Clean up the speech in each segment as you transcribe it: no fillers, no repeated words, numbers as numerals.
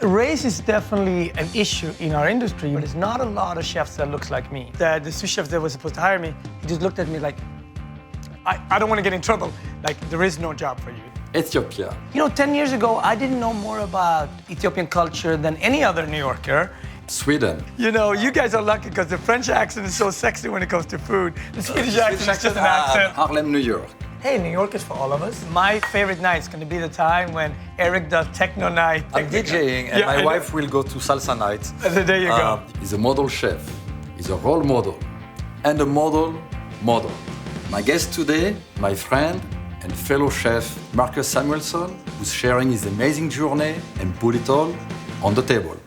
Race is definitely an issue in our industry, but there's not a lot of chefs that looks like me. The sous chef that was supposed to hire me, he just looked at me like, I don't want to get in trouble. Like, there is no job for you. Ethiopia. You know, 10 years ago, I didn't know more about Ethiopian culture than any other New Yorker. Sweden. You know, you guys are lucky because the French accent is so sexy when it comes to food. The Swedish accent is just an accent. Harlem, New York. Hey, New York is for all of us. My favorite night is going to be the time when Eric does techno night. I'm DJing and my wife will go to salsa night. There you go. He's a model chef. He's a role model. And a model. My guest today, my friend and fellow chef, Marcus Samuelsson, who's sharing his amazing journey and put it all on the table.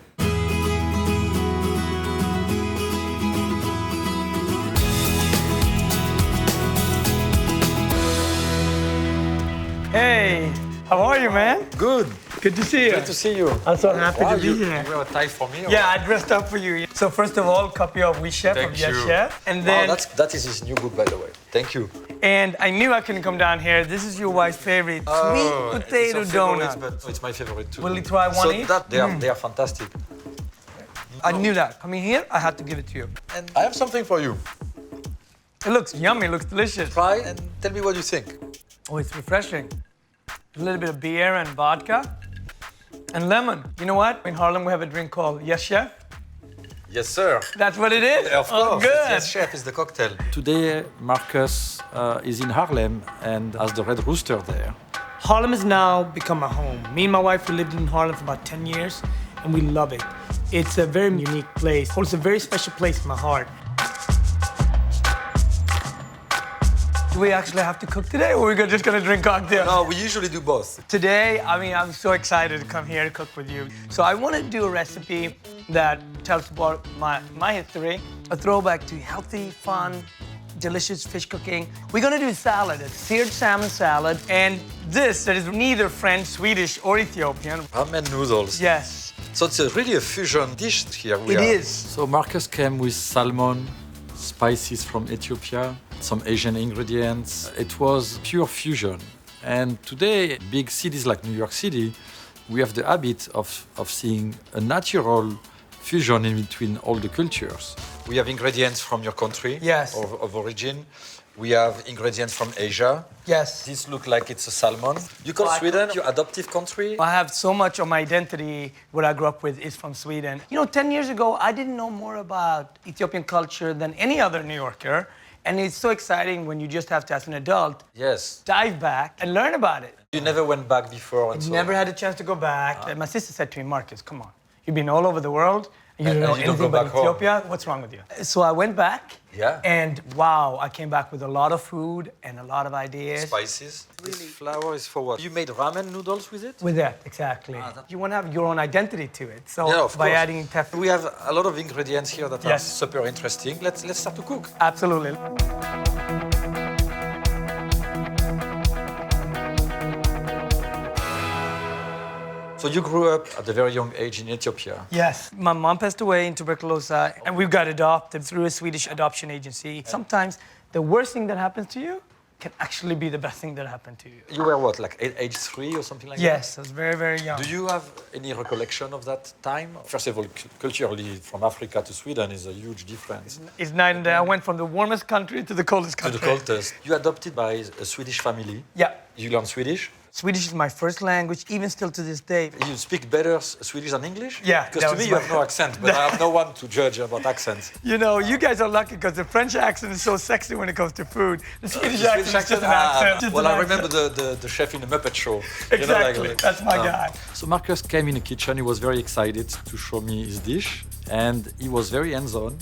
Hey, how are you, man? Good. Good to see you. Good to see you. I'm so happy to be You here. wear a tie for me? Yeah, I dressed up for you. So first of all, copy of We Chef of Yes Chef. And then, that is his new book, by the way. Thank you. And I knew I couldn't come down here. This is your wife's favorite sweet potato donut. But it's my favorite too. Will you try one each? They are fantastic. I knew that. Coming here, I had to give it to you. And I have something for you. It looks yummy, it looks delicious. Try and tell me what you think. Oh, it's refreshing. A little bit of beer and vodka and lemon. You know what? In Harlem, we have a drink called Yes Chef. Yes, sir. That's what it is? Of course. Oh, good. Yes, chef is the cocktail. Today, Marcus is in Harlem and has the Red Rooster there. Harlem has now become a home. Me and my wife, we lived in Harlem for about 10 years, and we love it. It's a very unique place. Holds a very special place in my heart. Do we actually have to cook today, or are we just gonna drink cocktails? No, we usually do both. Today, I'm so excited to come here to cook with you. So I want to do a recipe that tells about my history, a throwback to healthy, fun, delicious fish cooking. We're gonna do a salad, a seared salmon salad, and this that is neither French, Swedish, or Ethiopian. Ramen noodles. Yes. So it's really a fusion dish here. It is. So Marcus came with salmon, spices from Ethiopia, some Asian ingredients. It was pure fusion. And today, big cities like New York City, we have the habit of seeing a natural fusion in between all the cultures. We have ingredients from your country Yes. of origin. We have ingredients from Asia. Yes. This looks like it's a salmon. You call Sweden your adoptive country? I have so much of my identity, what I grew up with, is from Sweden. You know, 10 years ago, I didn't know more about Ethiopian culture than any other New Yorker. And it's so exciting when you just have to, as an adult, Yes. dive back and learn about it. You never went back before and so Never had a chance to go back. And my sister said to me, Marcus, come on. You've been all over the world. And you don't know you don't anything go about back home. Ethiopia. What's wrong with you? So I went back. Yeah. And wow, I came back with a lot of food and a lot of ideas. Spices. This flour is for what? You made ramen noodles with it? With that, exactly. You want to have your own identity to it. So Yeah, of by course. adding Teff. We have a lot of ingredients here that are Yes. super interesting. Let's start to cook. Absolutely. So you grew up at a very young age in Ethiopia. Yes. My mom passed away in tuberculosis, and we got adopted through a Swedish adoption agency. Sometimes the worst thing that happens to you can actually be the best thing that happened to you. You were what, like age 3 or something like Yes, I was very, very young. that? Do you have any recollection of that time? First of all, culturally, from Africa to Sweden is a huge difference. It's night and day. I went from the warmest country to the coldest To country. the coldest. You adopted by a Swedish family. Yeah. You learn Swedish. Swedish is my first language, even still to this day. You speak better Swedish than English? Yeah, Because that to me was you my- have no accent, but I have no one to judge about accents. You know, you guys are lucky because the French accent is so sexy when it comes to food. The Swedish The accent is just an accent. Just well, an I remember accent. the chef in the Muppet Show. Exactly, that's my guy. So Marcus came in the kitchen. He was very excited to show me his dish, and he was very hands-on.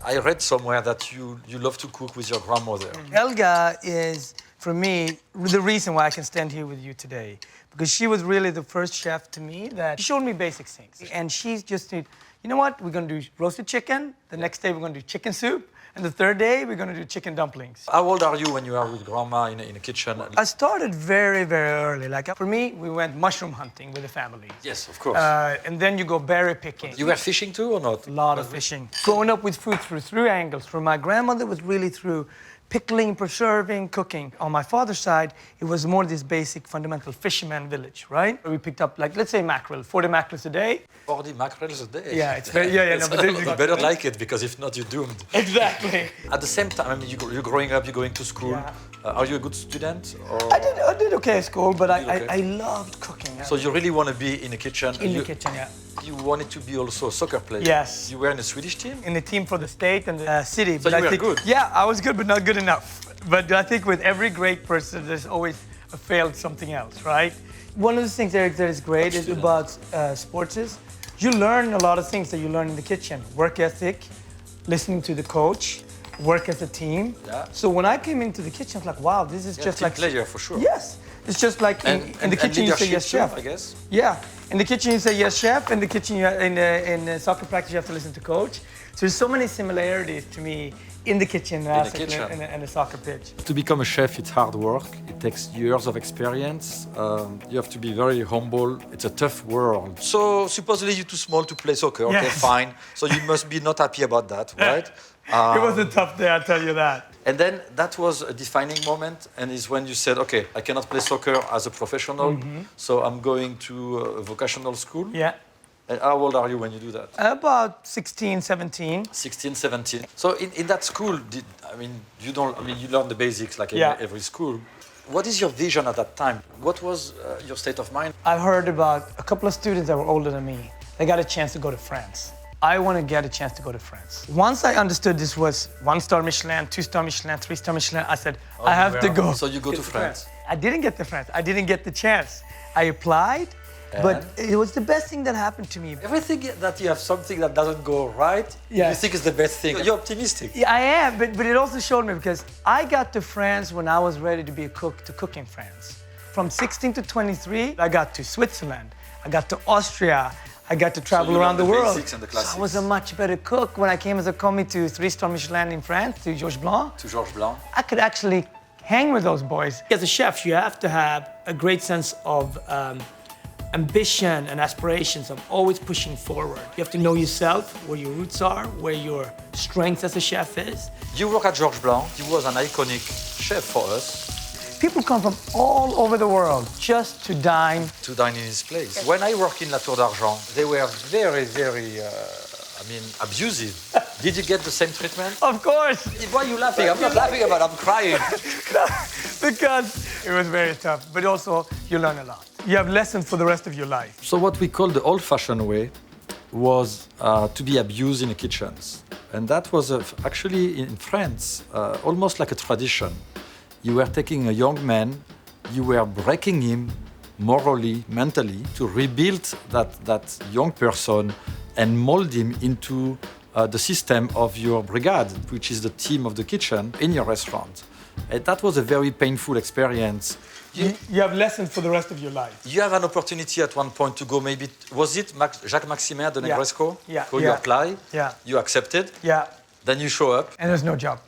I read somewhere that you love to cook with your grandmother. Helga is, for me, the reason why I can stand here with you today. Because she was really the first chef to me that showed me basic things. And she's just, you know what? We're going to do roasted chicken. The next day, we're going to do chicken soup. And the third day, we're going to do chicken dumplings. How old are you when you are with grandma in the kitchen? I started very, very early. Like, for me, we went mushroom hunting with the family. Yes, of course. And then you go berry picking. You were fishing too or not? A lot of fishing. Growing up with food through angles. For my grandmother was really through pickling, preserving, cooking. On my father's side, it was more this basic fundamental fisherman village, right? We picked up, like, let's say mackerel, 40 mackerels a day. 40 mackerels a day. Yeah, it's very, no, but you better like it, because if not, you're doomed. Exactly. At the same time, I mean, you're growing up, you're going to school. Yeah. Are you a good student? Or? I did okay at school, but Okay. I loved cooking. So you really want to be in the kitchen? In the kitchen, yeah. You wanted to be also a soccer player? Yes. You were in a Swedish team? In the team for the state and the city. So but you I were think, good? Yeah, I was good, but not good enough. But I think with every great person, there's always a failed something else, right? One of the things, Eric, that is great is about sports is you learn a lot of things that you learn in the kitchen. Work ethic, listening to the coach, work as a team. Yeah. So when I came into the kitchen, I was like, wow, this is just team like... player, for sure. Yes. It's just like in the kitchen you say yes, chef. I guess. Yeah. In the kitchen you say yes, chef. In the kitchen, in soccer practice, you have to listen to coach. So there's so many similarities to me in the kitchen and the soccer pitch. To become a chef, it's hard work. It takes years of experience. You have to be very humble. It's a tough world. So supposedly you're too small to play soccer. Okay, Yes. fine. So you must be not happy about that, right? It was a tough day, I'll tell you that. And then that was a defining moment, and is when you said, okay, I cannot play soccer as a professional, so I'm going to a vocational school. Yeah. And how old are you when you do that? About 16, 17. 16, 17. So in that school, you learn the basics like in every school. What is your vision at that time? What was your state of mind? I heard about a couple of students that were older than me. They got a chance to go to France. I want to get a chance to go to France. Once I understood this was 1-star Michelin, 2-star Michelin, 3-star Michelin, I said, I have to go. So you go to France. I didn't get to France. I didn't get the chance. I applied, but it was the best thing that happened to me. Everything that you have something that doesn't go right, you think is the best thing. You're optimistic. Yeah, I am, but it also showed me because I got to France when I was ready to be a cook, to cook in France. From 16 to 23, I got to Switzerland. I got to Austria. I got to travel around the world. And the so I was a much better cook when I came as a commis to 3-star Michelin in France, to Georges Blanc. To Georges Blanc. I could actually hang with those boys. As a chef, you have to have a great sense of ambition and aspirations of always pushing forward. You have to know yourself, where your roots are, where your strength as a chef is. You work at Georges Blanc. He was an iconic chef for us. People come from all over the world just to dine. To dine in his place. When I worked in La Tour d'Argent, they were very, very, abusive. Did you get the same treatment? Of course. Why are you laughing? I'm not laughing about it, I'm crying. Because it was very tough, but also you learn a lot. You have lessons for the rest of your life. So what we call the old-fashioned way was to be abused in the kitchens. And that was actually in France, almost like a tradition. You were taking a young man, you were breaking him morally, mentally, to rebuild that young person and mold him into the system of your brigade, which is the team of the kitchen in your restaurant. And that was a very painful experience. You have lessons for the rest of your life. You have an opportunity at one point to go, maybe, was it Jacques Maximin de Negresco? Yeah. So you apply, Yeah. you accepted, Yeah. then you show up. And there's no job.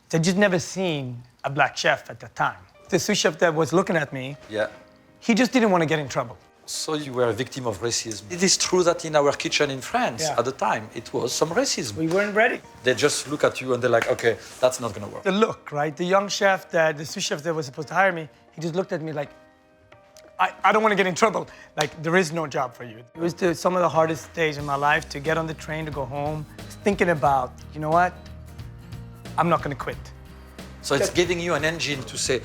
They just never seen a black chef at that time. The sous chef that was looking at me, he just didn't want to get in trouble. So you were a victim of racism. It is true that in our kitchen in France, at the time, it was some racism. We weren't ready. They just look at you and they're like, okay, that's not gonna work. The look, right? The young chef, the sous chef that was supposed to hire me, he just looked at me like, I don't want to get in trouble. Like, there is no job for you. It was some of the hardest days in my life to get on the train to go home, thinking about, you know what? I'm not gonna quit. So it's giving you an engine to say,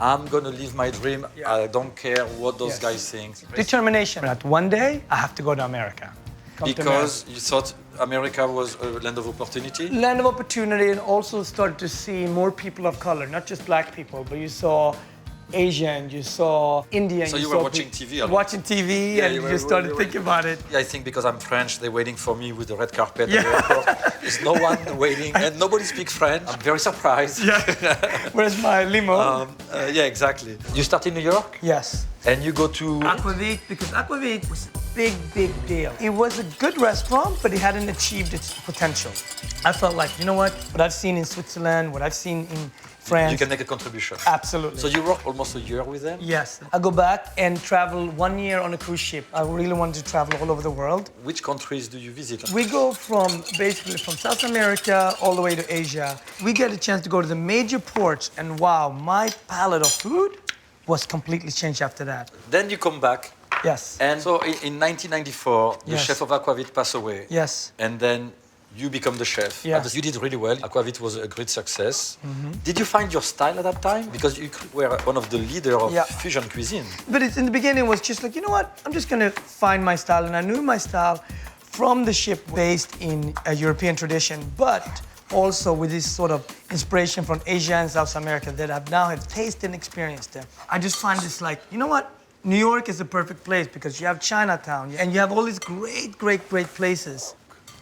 I'm gonna live my dream. I don't care what those guys think. Determination. That one day, I have to go to America. Because you thought America was a land of opportunity? Land of opportunity, and also started to see more people of color, not just black people, but you saw Asian, you saw Indian. So you were watching TV a lot. Watching TV, and you just started thinking about it. Yeah, I think because I'm French, they're waiting for me with the red carpet at the airport. There's no one waiting, and nobody speaks French. I'm very surprised. Yeah. Where's my limo? Yeah, exactly. You start in New York? Yes. And you go to... Aquavit, because Aquavit was a big, big deal. It was a good restaurant, but it hadn't achieved its potential. I felt like, you know what I've seen in Switzerland, what I've seen France. You can make a contribution. Absolutely. So you work almost a year with them? Yes. I go back and travel 1 year on a cruise ship. I really wanted to travel all over the world. Which countries do you visit? We go basically from South America all the way to Asia. We get a chance to go to the major ports, and wow, my palate of food was completely changed after that. Then you come back. Yes. And so in 1994, the Yes. chef of Aquavit passed away. Yes. And then you become the chef. Yeah. And you did really well. Aquavit was a great success. Did you find your style at that time? Because you were one of the leaders of fusion cuisine. But in the beginning, it was just like, you know what? I'm just gonna find my style. And I knew my style from the ship based in a European tradition, but also with this sort of inspiration from Asia and South America that I've now have tasted and experienced them. I just find this like, you know what? New York is the perfect place because you have Chinatown and you have all these great, great, great places.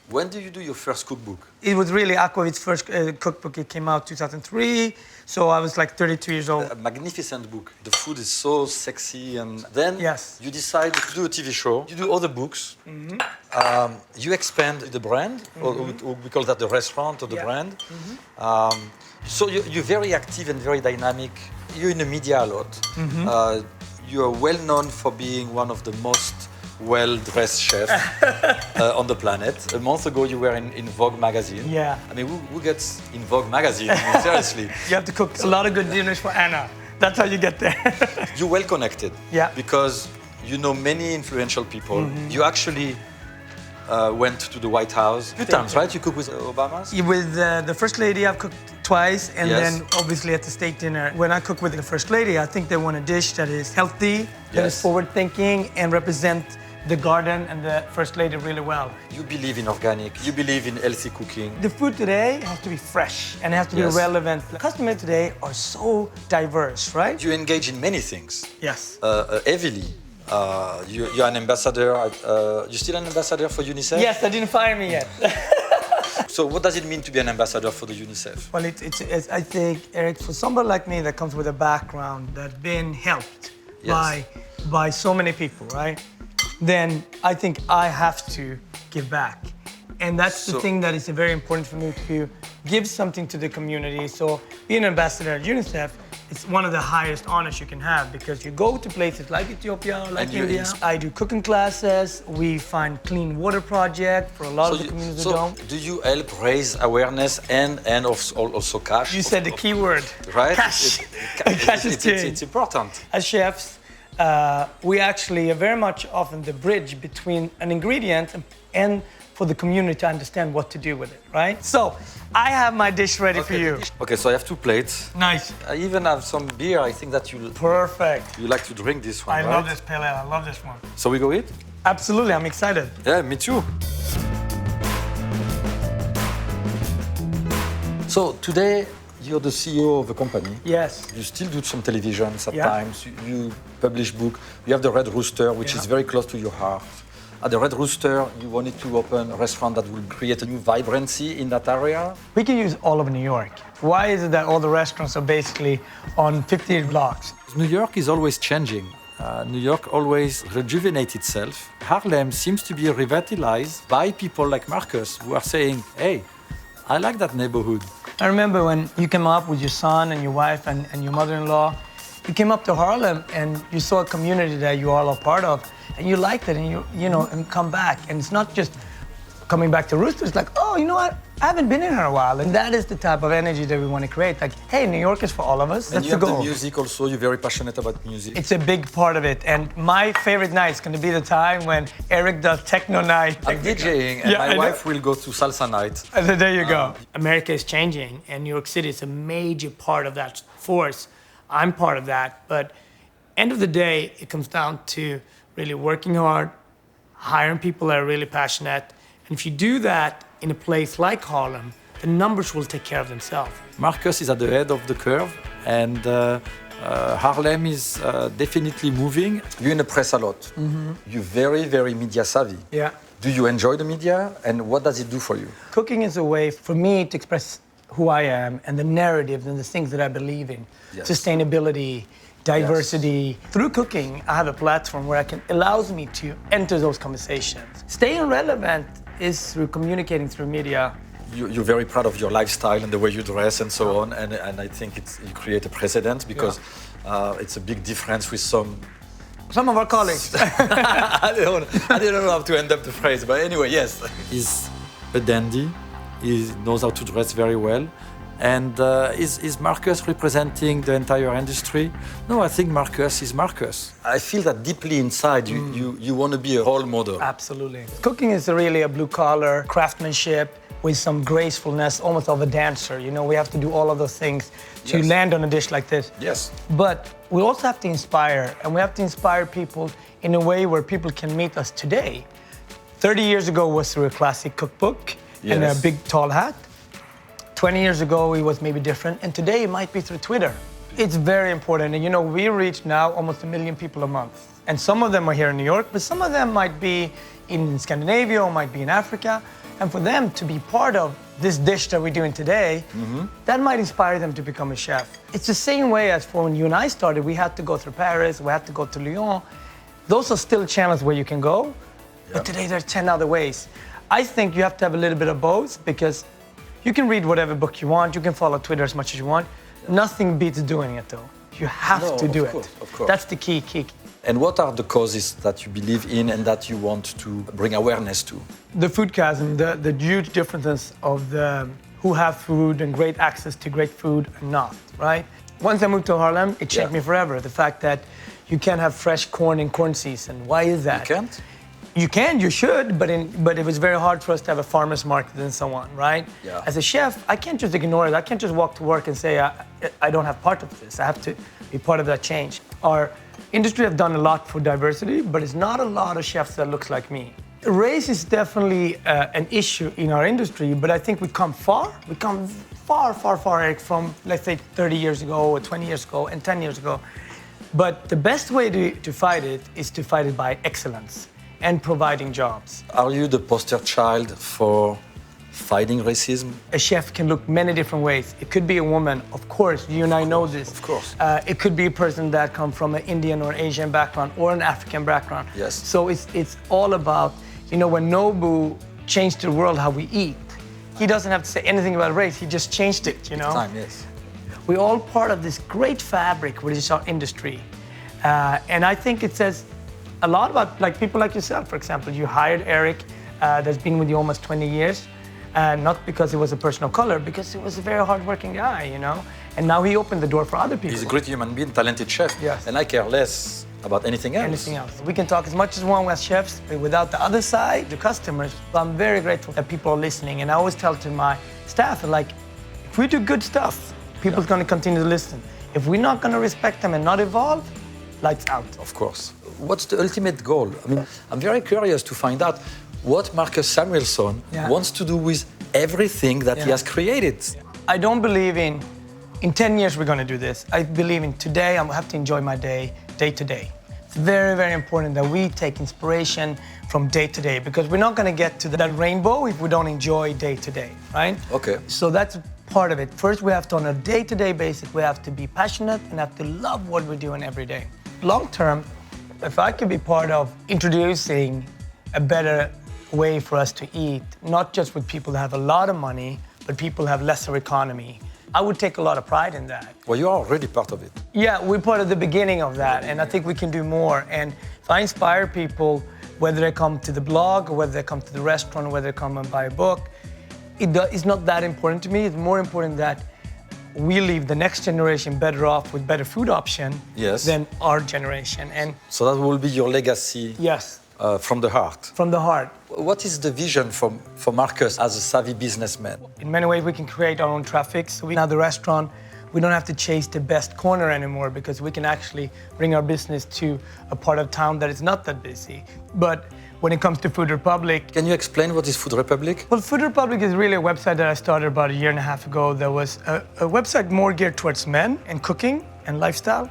When did you do your first cookbook? It was really Aquavit's first cookbook. It came out 2003, so I was like 32 years old. A magnificent book. The food is so sexy, and then Yes. you decide to do a TV show. You do other books. You expand the brand, or we call that the restaurant or the brand. So you're very active and very dynamic. You're in the media a lot. You are well known for being one of the most well-dressed chefs on the planet. A month ago, you were in Vogue magazine. Yeah. I mean, who gets in Vogue magazine? I mean, seriously. You have to cook a lot of good dinners for Anna. That's how you get there. You're well connected. Yeah. Because you know many influential people. You actually went to the White House a few times, right? You cook with Obama's? With the First Lady, I've cooked twice, and Yes. then obviously at the state dinner. When I cook with the First Lady, I think they want a dish that is healthy, that is Yes. forward-thinking, and represent the garden and the First Lady really well. You believe in organic. You believe in healthy cooking. The food today has to be fresh and it has to be Yes. relevant. Customers today are so diverse, right? You engage in many things Yes. heavily. You're an ambassador. You're still an ambassador for UNICEF? Yes, they didn't fire me yet. So what does it mean to be an ambassador for the UNICEF? Well, it's I think, Eric, for somebody like me that comes with a background that's been helped Yes. by so many people, right? Then I think I have to give back. And that's the So- thing that is very important for me to give something to the community. So being an ambassador at UNICEF, it's one of the highest honors you can have because you go to places like Ethiopia, like And you India. I do cooking classes. We find clean water project for a lot of the communities that don't. do you help raise awareness and also cash? You said the key word. Right? Cash. Cash is king. It's important. As chefs, we actually are very much often the bridge between an ingredient and for the community to understand what to do with it, right? So I have my dish ready for you. Okay, so I have 2 plates. Nice. I even have some beer. I think that you Perfect. like to drink this one, I right? love this pale ale. I love this one. So we go eat? Absolutely. I'm excited. Yeah, me too. So today you're the CEO of a company. Yes. You still do some televisions at Yeah. times. You publish book. You have the Red Rooster, which is very close to your heart. At the Red Rooster, you wanted to open a restaurant that will create a new vibrancy in that area. We can use all over New York. Why is it that all the restaurants are basically on 58 blocks? New York is always changing. New York always rejuvenates itself. Harlem seems to be revitalized by people like Marcus who are saying, hey, I like that neighborhood. I remember when you came up with your son and your wife and your mother-in-law, you came up to Harlem and you saw a community that you all are part of, and you liked it, and you come back. And it's not just coming back to Rooster, it's like, oh, you know what? I haven't been in here a while. And that is the type of energy that we want to create. Like, hey, New York is for all of us. And That's you the have goal. the music also, you're very passionate about music. It's a big part of it. And my favorite night is going to be the time when Eric does techno night. I'm DJing, and Yeah, my I know. wife will go to salsa night. And then there you go. America is changing, and New York City is a major part of that force. I'm part of that. But end of the day, it comes down to really working hard, hiring people that are really passionate. And if you do that in a place like Harlem, the numbers will take care of themselves. Marcus is at the head of the curve, and Harlem is definitely moving. You're in the press a lot. You're very, very media savvy. Yeah. Do you enjoy the media, and what does it do for you? Cooking is a way for me to express who I am and the narrative and the things that I believe in. Yes. Sustainability, diversity. Through cooking, I have a platform where allows me to enter those conversations. Staying relevant is through communicating through media. you're very proud of your lifestyle and the way you dress and so on. And I think you create a precedent because it's a big difference with some of our colleagues. I don't know how to end up the phrase, but anyway, yes. He's a dandy. He knows how to dress very well. And is Marcus representing the entire industry? No, I think Marcus is Marcus. I feel that deeply inside, you want to be a role model. Absolutely. Cooking is really a blue-collar craftsmanship with some gracefulness, almost of a dancer. You know, we have to do all of those things to land on a dish like this. Yes. But we also have to inspire, and we have to inspire people in a way where people can meet us today. 30 years ago was through a classic cookbook and a big tall hat. 20 years ago, it was maybe different, and today it might be through Twitter. It's very important, and you know, we reach now almost 1 million people a month. And some of them are here in New York, but some of them might be in Scandinavia or might be in Africa. And for them to be part of this dish that we're doing today, that might inspire them to become a chef. It's the same way as for when you and I started, we had to go through Paris, we had to go to Lyon. Those are still channels where you can go, but today there's 10 other ways. I think you have to have a little bit of both, because you can read whatever book you want, you can follow Twitter as much as you want. Nothing beats doing it though. You have to do it. Of course. That's the key. And what are the causes that you believe in and that you want to bring awareness to? The food chasm, the huge differences of the who have food and great access to great food and not, right? Once I moved to Harlem, it changed me forever. The fact that you can't have fresh corn in corn season. Why is that? You can't? You can, you should, but it was very hard for us to have a farmer's market and so on, right? Yeah. As a chef, I can't just ignore it. I can't just walk to work and say, I don't have part of this. I have to be part of that change. Our industry have done a lot for diversity, but it's not a lot of chefs that looks like me. Race is definitely an issue in our industry, but I think we come far. We come far, Eric, from, let's say, 30 years ago or 20 years ago and 10 years ago. But the best way to fight it is to fight it by excellence and providing jobs. Are you the poster child for fighting racism? A chef can look many different ways. It could be a woman, of course, you and I know this. Of course. It could be a person that comes from an Indian or Asian background or an African background. Yes. So it's all about, you know, when Nobu changed the world how we eat, he doesn't have to say anything about race, he just changed it, you know? Time, yes. We're all part of this great fabric, which is our industry. And I think it says a lot about people like yourself, for example. You hired Eric, that's been with you almost 20 years, not because he was a person of color, because he was a very hardworking guy, you know? And now he opened the door for other people. He's a great human being, talented chef. Yes. And I care less about anything else. Anything else. We can talk as much as we want as chefs, but without the other side, the customers. I'm very grateful that people are listening, and I always tell to my staff, like, if we do good stuff, people's gonna continue to listen. If we're not gonna respect them and not evolve, lights out. Of course. What's the ultimate goal? I mean, I'm very curious to find out what Marcus Samuelsson wants to do with everything that he has created. I don't believe in 10 years we're gonna do this. I believe in today, I have to enjoy my day, day to day. It's very, very important that we take inspiration from day to day, because we're not gonna get to that rainbow if we don't enjoy day to day, right? Okay. So that's part of it. First, we have to, on a day-to-day basis, we have to be passionate and have to love what we're doing every day. Long term, if I could be part of introducing a better way for us to eat, not just with people that have a lot of money, but people who have lesser economy, I would take a lot of pride in that. Well, you are already part of it. Yeah, we're part of the beginning of that, and I think we can do more. And if I inspire people, whether they come to the blog, or whether they come to the restaurant, or whether they come and buy a book, it's not that important to me. It's more important that we leave the next generation better off with better food option than our generation. And so that will be your legacy. Yes. From the heart. From the heart. What is the vision for Marcus as a savvy businessman? In many ways, we can create our own traffic. So now the restaurant, we don't have to chase the best corner anymore, because we can actually bring our business to a part of town that is not that busy. But when it comes to Food Republic... Can you explain what is Food Republic? Well, Food Republic is really a website that I started about 1.5 years ago. That was a website more geared towards men and cooking and lifestyle.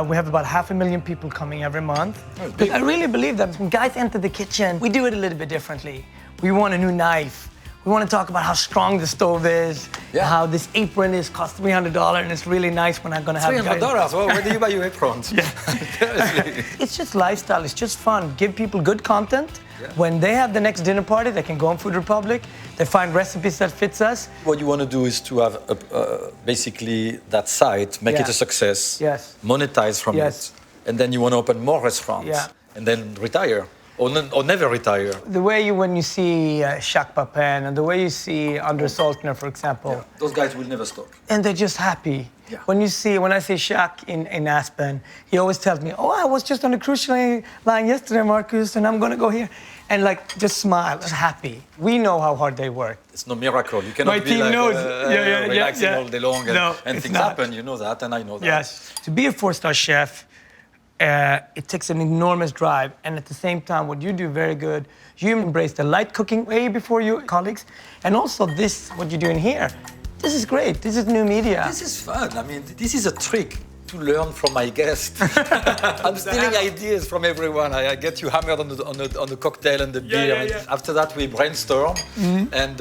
We have about 500,000 people coming every month. I really believe that when guys enter the kitchen, we do it a little bit differently. We want a new knife. We want to talk about how strong the stove is, how this apron is cost $300, and it's really nice when I'm going to have $300? Well, where do you buy your aprons? It's just lifestyle. It's just fun. Give people good content. Yeah. When they have the next dinner party, they can go on Food Republic. They find recipes that fits us. What you want to do is to have basically that site, make it a success, monetize from it, and then you want to open more restaurants, and then retire. Or never retire. The way when you see Jacques Papin and the way you see Andres Saltner, for example. Those guys will never stop. And they're just happy. Yeah. When I see Jacques in Aspen, he always tells me, oh, I was just on the cruise line yesterday, Marcus, and I'm going to go here. And like, just smile, just happy. We know how hard they work. It's no miracle. You cannot be like relaxing all day long and things happen. You know that, and I know that. Yes. To be a 4-star chef, it takes an enormous drive, and at the same time, what you do very good, you embrace the light cooking way before your colleagues, and also what you're doing here. This is great. This is new media. This is fun. I mean, this is a trick to learn from my guests. I'm stealing ideas from everyone. I get you hammered on the cocktail and the beer. After that, we brainstorm, and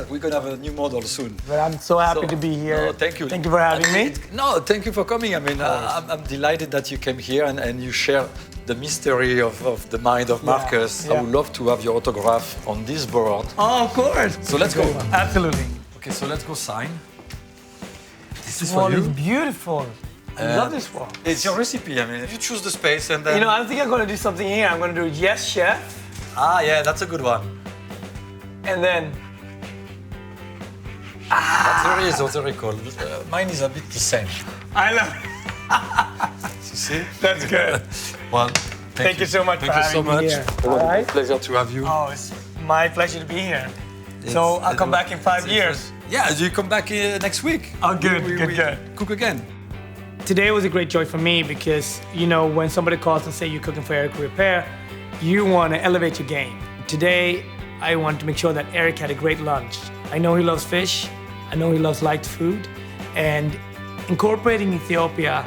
we're gonna have a new model soon. But I'm so happy to be here. No, thank you. Thank you for having me. No, thank you for coming. I mean, I'm delighted that you came here and you share the mystery of the mind of Marcus. I would love to have your autograph on this board. Oh, of course. So let's go. Absolutely. Okay, so let's go sign. This wall is beautiful. I love this wall. It's your recipe. I mean, if you choose the space and then... I think I'm going to do something here. I'm going to do yes, chef. Ah, yeah, that's a good one. And then... That's very cool. Mine is a bit the same. I love it. You see? That's good. Well, thank you so much for having me here. All right. Pleasure to have you. Oh, it's my pleasure to be here. So I'll come back in 5 years. Yeah, you come back next week. Oh, good, good. Cook again. Today was a great joy for me because, when somebody calls and say you're cooking for Eric Ripert, you want to elevate your game. Today, I want to make sure that Eric had a great lunch. I know he loves fish. I know he loves light food. And incorporating Ethiopia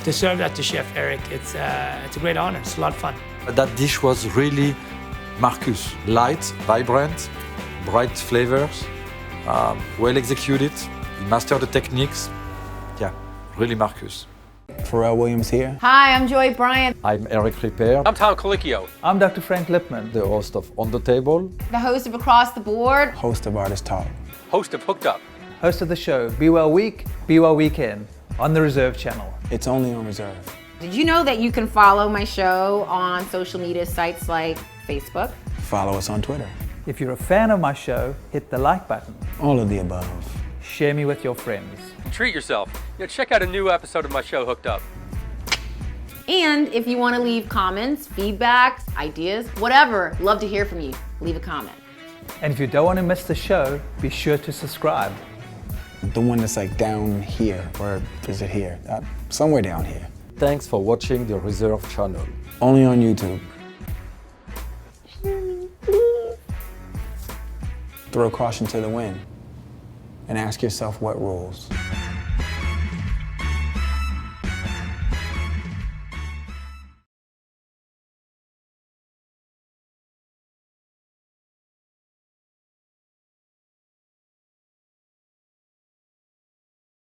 to serve that to Chef Eric, it's a great honor. It's a lot of fun. That dish was really Marcus. Light, vibrant, bright flavors, well executed. He mastered the techniques. Yeah, really Marcus. Pharrell Williams here. Hi, I'm Joy Bryant. I'm Eric Ripert. I'm Tom Colicchio. I'm Dr. Frank Lipman. The host of On the Table. The host of Across the Board. Host of Artist Talk. Host of Hooked Up. Host of the show, Be Well Week, Be Well Weekend, on the Reserve channel. It's only on Reserve. Did you know that you can follow my show on social media sites like Facebook? Follow us on Twitter. If you're a fan of my show, hit the like button. All of the above. Share me with your friends. Treat yourself. Check out a new episode of my show, Hooked Up. And if you want to leave comments, feedback, ideas, whatever, love to hear from you. Leave a comment. And if you don't want to miss the show, be sure to subscribe. The one that's like down here, or is it here? Somewhere down here. Thanks for watching the Reserve channel. Only on YouTube. Throw caution to the wind and ask yourself what rules.